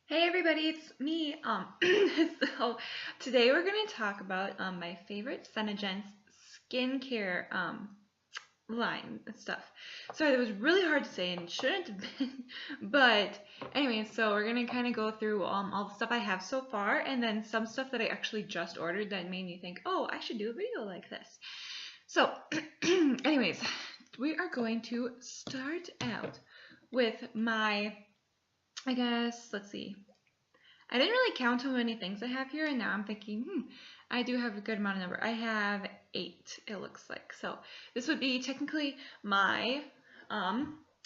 Hey everybody, it's me. So today we're gonna talk about my favorite SENEGENCE skincare line and stuff. Sorry, that was really hard to say and it shouldn't have been. But anyway, so we're gonna kind of go through all the stuff I have so far, and then some stuff that I actually just ordered that made me think, oh, I should do a video like this. So, anyways, we are going to start out with my, I guess, let's see. I didn't really count how many things I have here, and now I'm thinking, I do have a good amount of number. I have 8, it looks like. So this would be technically my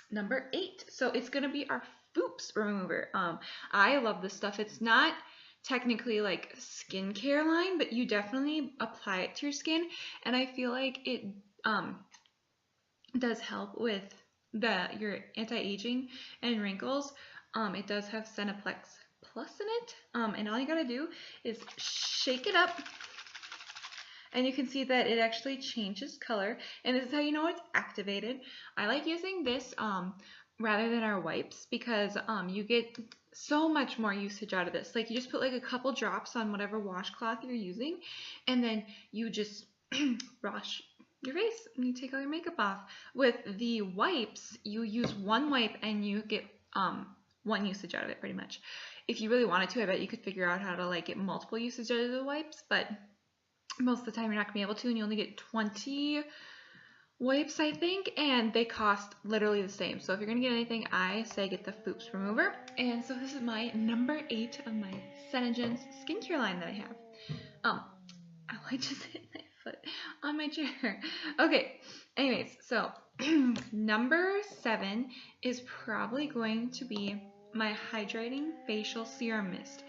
number 8. So it's going to be our Fukes Remover. I love this stuff. It's not technically like skincare line, but you definitely apply it to your skin, and I feel like it does help with your anti-aging and wrinkles. It does have Cineplex Plus in it, and all you gotta do is shake it up, and you can see that it actually changes color, and this is how you know it's activated. I like using this rather than our wipes because you get so much more usage out of this. Like, you just put like a couple drops on whatever washcloth you're using, and then you just wash your face and you take all your makeup off. With the wipes, you use one wipe and you get one usage out of it pretty much. If you really wanted to, I bet you could figure out how to like get multiple usage out of the wipes, but most of the time you're not gonna be able to, and you only get 20 wipes, I think, and they cost literally the same. So if you're gonna get anything, I say get the Fukes Remover. And so this is my number 8 of my SENEGENCE skincare line that I have. I just hit my foot on my chair. Okay, anyways, so number 7 is probably going to be my hydrating facial serum mist.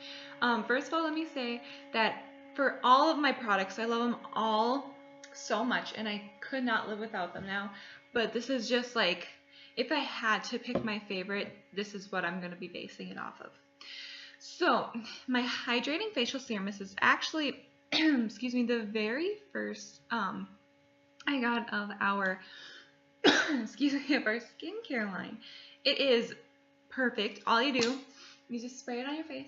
First of all, let me say that for all of my products, I love them all so much, and I could not live without them now. But this is just like, if I had to pick my favorite, this is what I'm going to be basing it off of. So my hydrating facial serum mist is actually, excuse me, the very first I got of our, excuse me, of our skincare line. It is perfect. All you do, you just spray it on your face,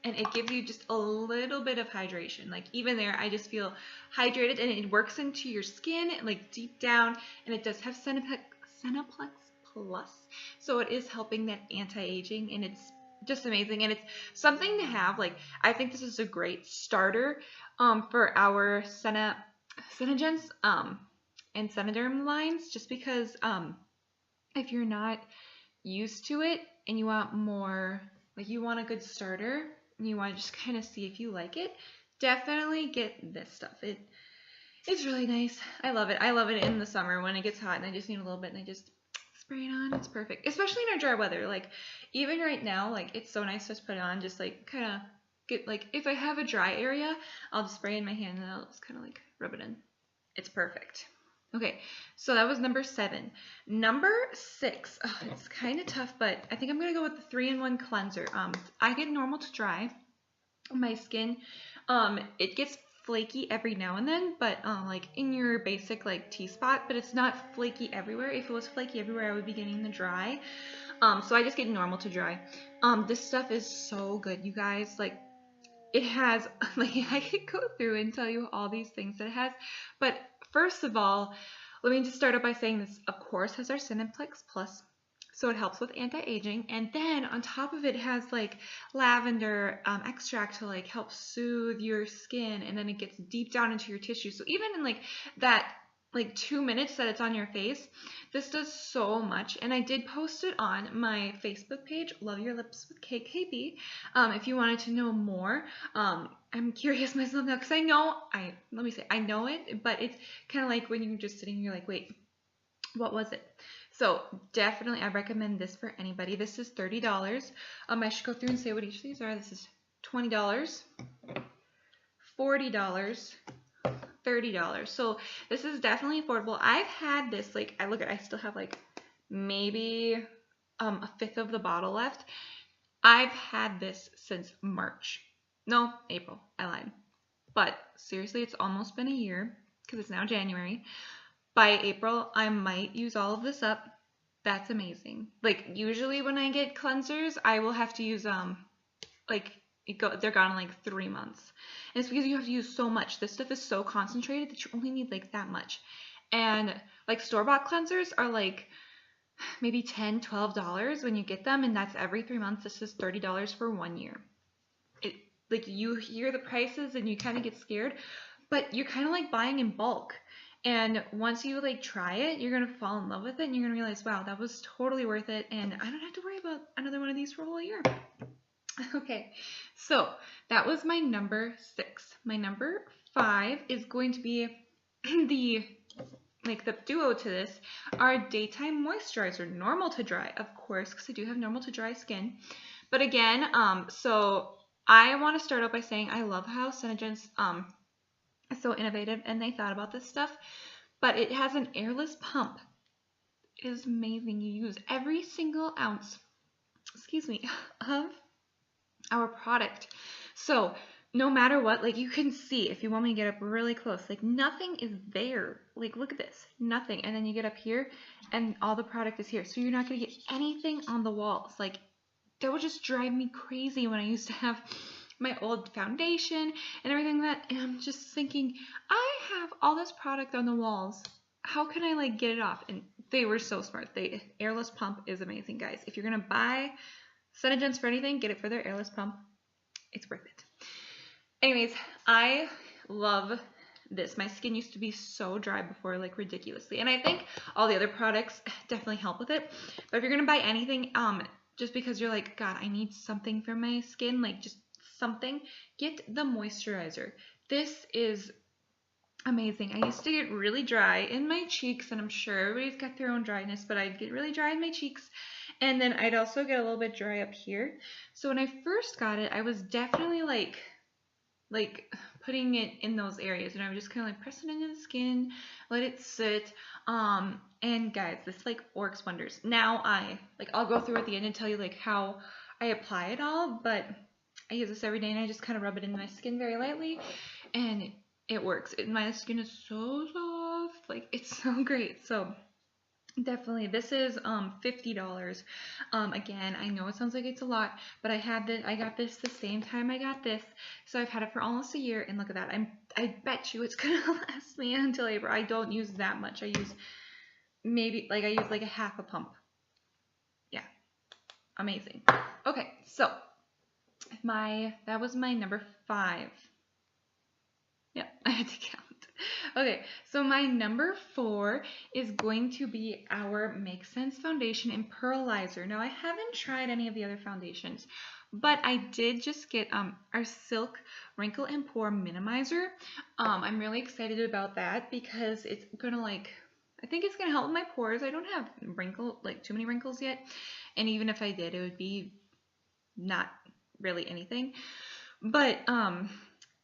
and it gives you just a little bit of hydration. Like, even there, I just feel hydrated, and it works into your skin, like deep down, and it does have Cineplex Plus, so it is helping that anti-aging, and it's just amazing, and it's something to have. Like, I think this is a great starter for our SENEGENCE and SENEDERM lines, just because if you're not used to it and you want more, like, you want a good starter and you want to just kind of see if you like it, definitely get this stuff. It's really nice. I love it. I love it in the summer when it gets hot and I just need a little bit, and I just spray it on. It's perfect, especially in our dry weather. Like, even right now, like, it's so nice to just put it on, just like kind of get, like, if I have a dry area, I'll just spray it in my hand and I'll just kind of like rub it in. It's perfect. Okay, so that was number 7. Number 6, it's kind of tough, but I think I'm going to go with the 3-in-1 cleanser. I get normal to dry. My skin, it gets flaky every now and then, but like in your basic like T-spot, but it's not flaky everywhere. If it was flaky everywhere, I would be getting the dry. So I just get normal to dry. This stuff is so good, you guys. Like, it has, like, I could go through and tell you all these things that it has, but first of all, let me just start out by saying this, of course, has our Cineplex Plus, so it helps with anti-aging, and then on top of it has like lavender extract to like help soothe your skin, and then it gets deep down into your tissue. So even in like that like 2 minutes that it's on your face, this does so much. And I did post it on my Facebook page, Love Your Lips with KKB, if you wanted to know more. I'm curious myself now, because I know, I know it, but it's kind of like when you're just sitting, you're like, wait, what was it? So definitely I recommend this for anybody. This is $30. I should go through and say what each of these are. This is $20, $40, $30. So this is definitely affordable. I've had this, like, I still have like maybe a fifth of the bottle left. I've had this since March. No, April. I lied. But seriously, it's almost been a year because it's now January. By April, I might use all of this up. That's amazing. Like usually when I get cleansers, I will have to use like they're gone in like 3 months. And it's because you have to use so much. This stuff is so concentrated that you only need like that much. And like store-bought cleansers are like maybe $10, $12 when you get them, and that's every 3 months. This is $30 for 1 year. Like you hear the prices and you kind of get scared, but you're kind of like buying in bulk. And once you like try it, you're gonna fall in love with it, and you're gonna realize, wow, that was totally worth it, and I don't have to worry about another one of these for a whole year. Okay, so that was my number 6. My number 5 is going to be the duo to this, our daytime moisturizer, normal to dry, of course, because I do have normal to dry skin. But again, so I want to start out by saying I love how SENEGENCE is so innovative and they thought about this stuff, but it has an airless pump. It is amazing. You use every single ounce, of our product. So no matter what, like you can see, if you want me to get up really close, like nothing is there. Like look at this, nothing. And then you get up here and all the product is here. So you're not gonna get anything on the walls. Like that would just drive me crazy when I used to have my old foundation and everything and I'm just thinking, I have all this product on the walls. How can I like get it off? And they were so smart. The airless pump is amazing, guys. If you're gonna buy SENEGENCE for anything, get it for their airless pump. It's worth it. Anyways, I love this. My skin used to be so dry before, like ridiculously. And I think all the other products definitely help with it. But if you're going to buy anything, just because you're like, God, I need something for my skin, like just something, get the moisturizer. This is amazing. I used to get really dry in my cheeks, and I'm sure everybody's got their own dryness, but I'd get really dry in my cheeks. And then I'd also get a little bit dry up here. So when I first got it, I was definitely like putting it in those areas, and I would just kind of like press it into the skin, let it sit. And guys, this like works wonders. Now I'll go through at the end and tell you like how I apply it all, but I use this every day and I just kind of rub it into my skin very lightly, and it works. My skin is so soft, like it's so great. So definitely, this is $50. Again, I know it sounds like it's a lot, but I got this the same time I got this, so I've had it for almost a year, and look at that. I bet you it's gonna last me until April. I don't use that much. I use like a half a pump. Yeah, amazing. Okay, so that was my number 5. Yeah, I had to count. Okay, so my number 4 is going to be our Make Sense Foundation in Pearlizer. Now, I haven't tried any of the other foundations, but I did just get our Silk Wrinkle and Pore Minimizer. I'm really excited about that because it's gonna I think it's gonna help with my pores. I don't have too many wrinkles yet, and even if I did, it would be not really anything. But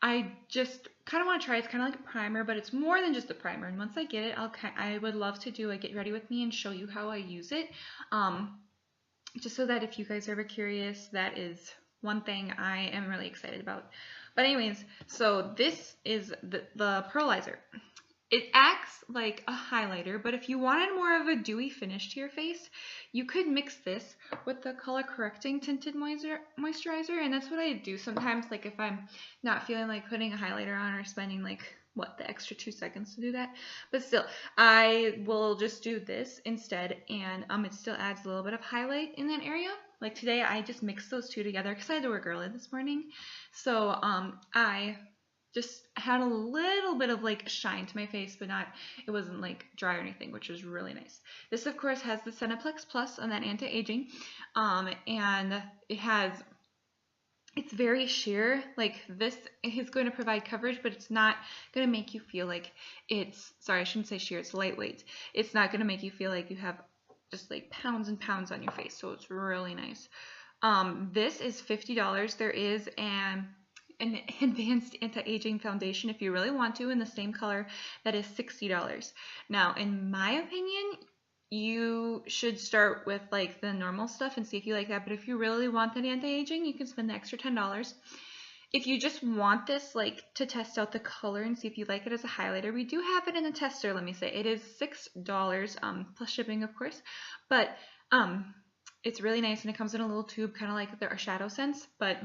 I just kind of want to try. It's kind of like a primer, but it's more than just a primer. And once I get it, I would love to do a get ready with me and show you how I use it. Just so that if you guys are ever curious, that is one thing I am really excited about. But anyways, so this is the Pearlizer. It acts like a highlighter, but if you wanted more of a dewy finish to your face, you could mix this with the color correcting tinted moisturizer, and that's what I do sometimes, like if I'm not feeling like putting a highlighter on or spending the extra 2 seconds to do that. But still, I will just do this instead, and it still adds a little bit of highlight in that area. Like today, I just mixed those two together because I had to work early this morning, so I just had a little bit of shine to my face, but it wasn't dry or anything, which was really nice. This of course has the Cineplex Plus on that anti-aging, and it's very sheer. This is going to provide coverage, but it's not going to make you feel like sorry, I shouldn't say sheer, it's lightweight. It's not going to make you feel like you have just pounds and pounds on your face, so it's really nice. This is $50. There is an advanced anti-aging foundation if you really want to in the same color that is $60. Now, in my opinion, you should start with the normal stuff and see if you like that, but if you really want that anti-aging, you can spend the extra $10. if you just want this like to test out the color and see if you like it as a highlighter, we do have it in a tester. Let me say it is $6 plus shipping, of course, but it's really nice, and it comes in a little tube, kind of like our Shadow Sense. But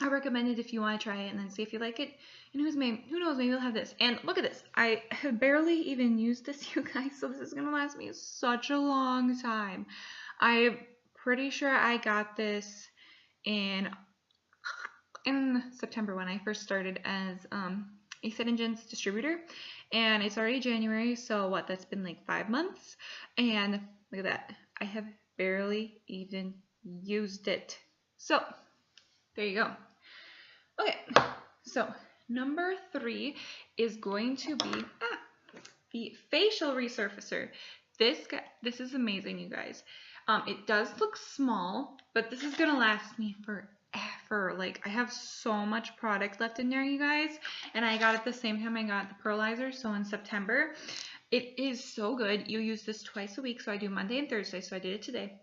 I recommend it if you want to try it and then see if you like it. And who knows, maybe we'll have this. And look at this. I have barely even used this, you guys, so this is going to last me such a long time. I'm pretty sure I got this in September when I first started as a SENEGENCE distributor. And it's already January, so what, that's been like 5 months. And look at that. I have barely even used it. So, there you go. Okay, so number 3 is going to be the facial resurfacer. This is amazing, you guys. It does look small, but this is gonna last me forever. Like, I have so much product left in there, you guys, and I got it the same time I got the pearlizer, so in September. It is so good. You use this twice a week, so I do Monday and Thursday, so I did it today.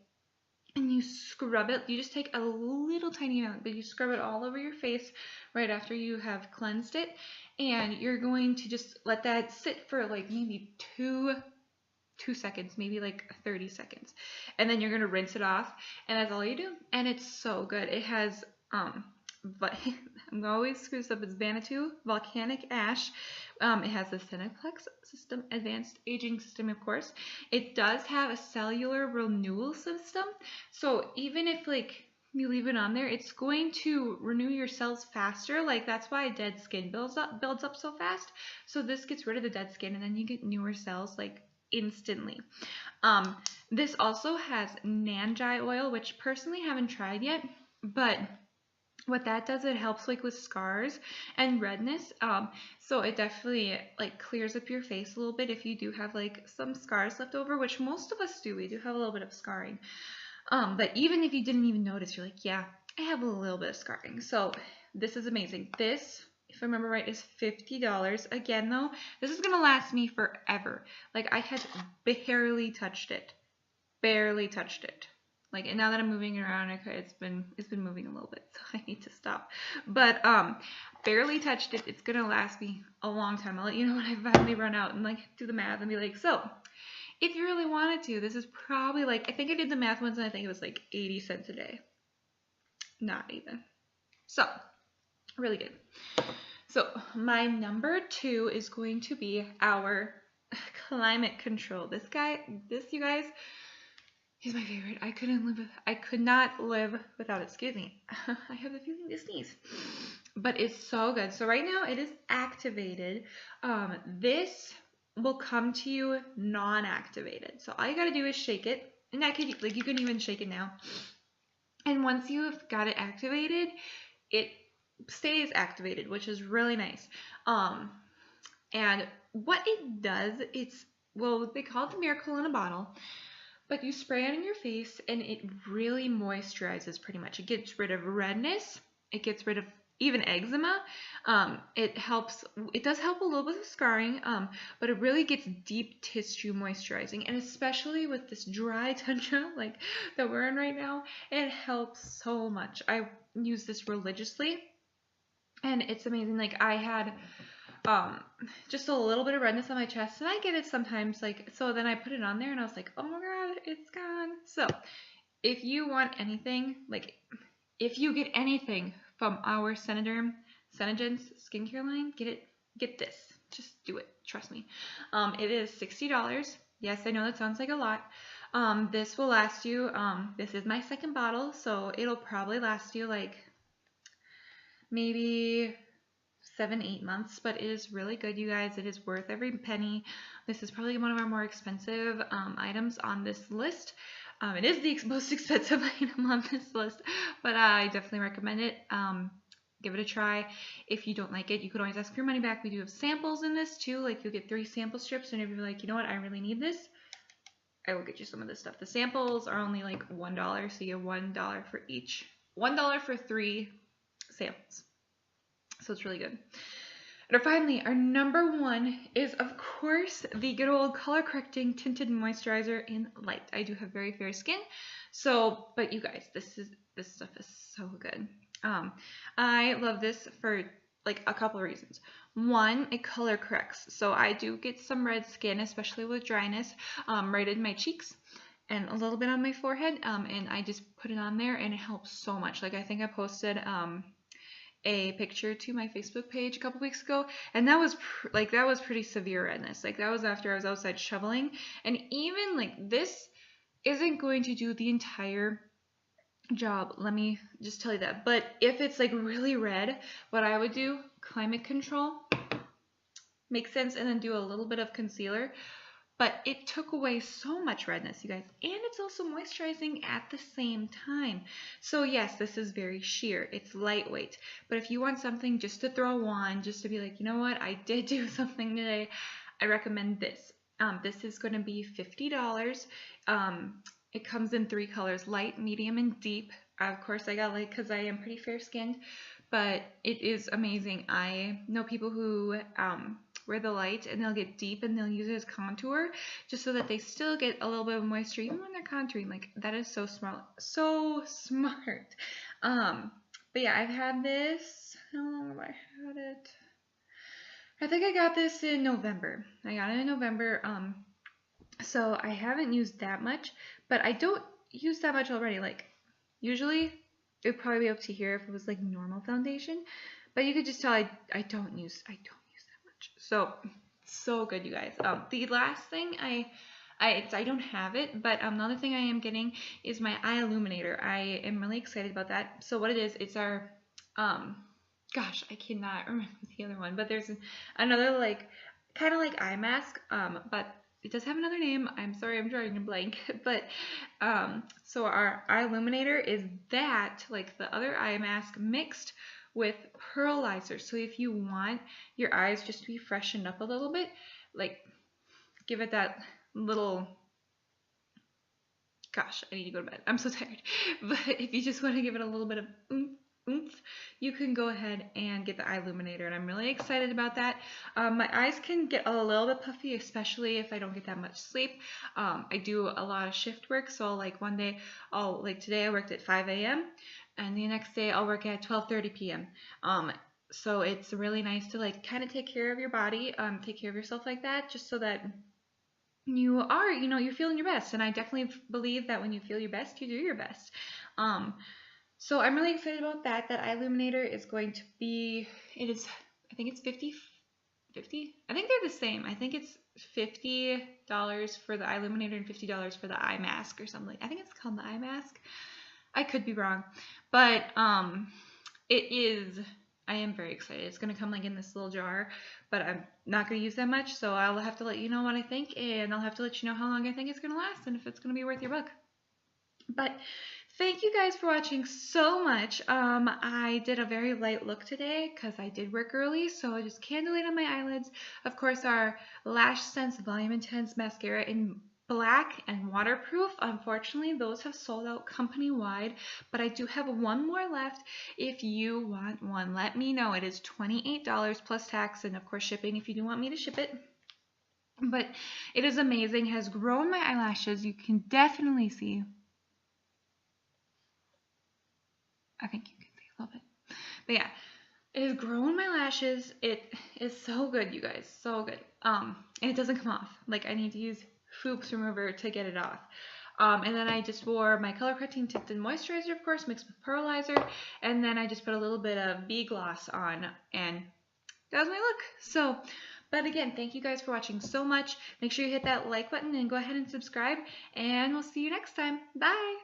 And you scrub it. You just take a little tiny amount, but you scrub it all over your face right after you have cleansed it. And you're going to just let that sit for like maybe two seconds, maybe like 30 seconds. And then you're going to rinse it off. And that's all you do. And it's so good. It has, but I'm always screw this up. It's Vanuatu Volcanic Ash. It has the Cineplex system, advanced aging system, of course. It does have a cellular renewal system. So even if like you leave it on there, it's going to renew your cells faster. Like, that's why dead skin builds up so fast. So this gets rid of the dead skin, and then you get newer cells like instantly. This also has Nanjai oil, which personally haven't tried yet, but what that does, it helps like with scars and redness. So it definitely like clears up your face a little bit if you do have like some scars left over, which most of us do. We do have a little bit of scarring. But even if you didn't even notice, you're like, yeah, I have a little bit of scarring. So this is amazing. This, if I remember right, is $50. Again, though, this is gonna last me forever. Like, I had barely touched it. Barely touched it. Like, and now that I'm moving around, okay, it's been moving a little bit, so I need to stop. But barely touched it. It's gonna last me a long time. I'll let you know when I finally run out and like do the math and be like, so if you really wanted to, this is probably like, I think I did the math once and I think it was like 80 cents a day. Not even. So really good. So my number 2 is going to be our Climate Control. This you guys, he's my favorite. I could not live without it. Excuse me. I have the feeling to sneeze. But it's so good. So right now it is activated. This will come to you non-activated. So all you gotta do is shake it. And that could, like, you can even shake it now. And once you've got it activated, it stays activated, which is really nice. And what it does, well, they call it the miracle in a bottle. But you spray it on your face, and it really moisturizes pretty much. It gets rid of redness. It gets rid of even eczema. It does help a little bit with scarring, but it really gets deep tissue moisturizing. And especially with this dry tundra like that we're in right now, it helps so much. I use this religiously, and it's amazing. Like, I had just a little bit of redness on my chest, and I get it sometimes, like, so then I put it on there and I was like, oh my god, it's gone. So if you want anything, like, if you get anything from our SENEGENCE skincare line, get this. Just do it, trust me. It is $60. Yes, I know that sounds like a lot. This will last you, this is my second bottle, so it'll probably last you like maybe 7-8 months, but it is really good, you guys. It is worth every penny. This is probably one of our more expensive items on this list. It is the most expensive item on this list, but I definitely recommend it. Give it a try. If you don't like it, you could always ask for your money back. We do have samples in this too. Like, you'll get 3 sample strips, and if you're like, you know what, I really need this, I will get you some of this stuff. The samples are only like $1, so you get $1 for each. $1 for 3 samples. So it's really good. And finally, our number 1 is, of course, the good old color correcting tinted moisturizer in light. I do have very fair skin, So, but you guys, this stuff is so good. I love this for like a couple of reasons. One, it color corrects. So I do get some red skin, especially with dryness, right in my cheeks and a little bit on my forehead. And I just put it on there and it helps so much. Like I think I posted a picture to my Facebook page a couple weeks ago, and that was that was pretty severe redness. Like that was after I was outside shoveling, and even like this isn't going to do the entire job, let me just tell you that. But if it's like really red, what I would do, climate control, makes sense, and then do a little bit of concealer. But it took away so much redness, you guys, and it's also moisturizing at the same time. So yes, this is very sheer, it's lightweight, but if you want something just to throw on, just to be like, you know what, I did do something today, I recommend this. This is going to be $50. It comes in 3 colors, light, medium, and deep. Of course, I got light because I am pretty fair-skinned, but it is amazing. I know people who wear the light and they'll get deep and they'll use it as contour just so that they still get a little bit of moisture even when they're contouring. Like, that is so smart. So smart. But yeah, I've had this. How long have I had it? I think I got this in November. I got it in November. So I haven't used that much, but I don't use that much already. Like, usually it would probably be up to here if it was like normal foundation, but you could just tell I don't use that much. So good, you guys. The last thing I don't have it, but another thing I am getting is my eye illuminator. I am really excited about that. So what it is, it's our gosh, I cannot remember the other one, but there's another like kind of like eye mask, but it does have another name. I'm sorry, I'm drawing a blank. But so our eye illuminator is that, like the other eye mask, mixed with pearlizer. So if you want your eyes just to be freshened up a little bit, like give it that little, gosh, I need to go to bed. I'm so tired. But if you just want to give it a little bit of oomph, you can go ahead and get the eye illuminator, and I'm really excited about that. My eyes can get a little bit puffy, especially if I don't get that much sleep. I do a lot of shift work, so like one day like today I worked at 5 a.m. and the next day I'll work at 12:30 p.m. So it's really nice to like kind of take care of your body, take care of yourself like that, just so that you are, you're feeling your best. And I definitely believe that when you feel your best, you do your best. So I'm really excited about that. That eye illuminator is going to be, I think it's 50? I think they're the same. I think it's $50 for the eye illuminator and $50 for the eye mask or something. I think it's called the eye mask. I could be wrong, but I am very excited. It's going to come like in this little jar, but I'm not going to use that much, so I'll have to let you know what I think, and I'll have to let you know how long I think it's going to last and if it's going to be worth your buck. But thank you guys for watching so much. I did a very light look today because I did work early, so I just candlelight on my eyelids. Of course, our Lash Sense Volume Intense Mascara in black and waterproof. Unfortunately, those have sold out company-wide, but I do have one more left. If you want one, let me know. It is $28 plus tax and, of course, shipping if you do want me to ship it. But it is amazing. It has grown my eyelashes. You can definitely see. I think you can see a little bit. But yeah, it has grown my lashes. It is so good, you guys. So good. And it doesn't come off. Like, I need to use Fukes Remover to get it off. And then I just wore my color correcting tinted moisturizer, of course, mixed with pearlizer. And then I just put a little bit of bee gloss on, and that was my look. So, but again, thank you guys for watching so much. Make sure you hit that like button and go ahead and subscribe. And we'll see you next time. Bye!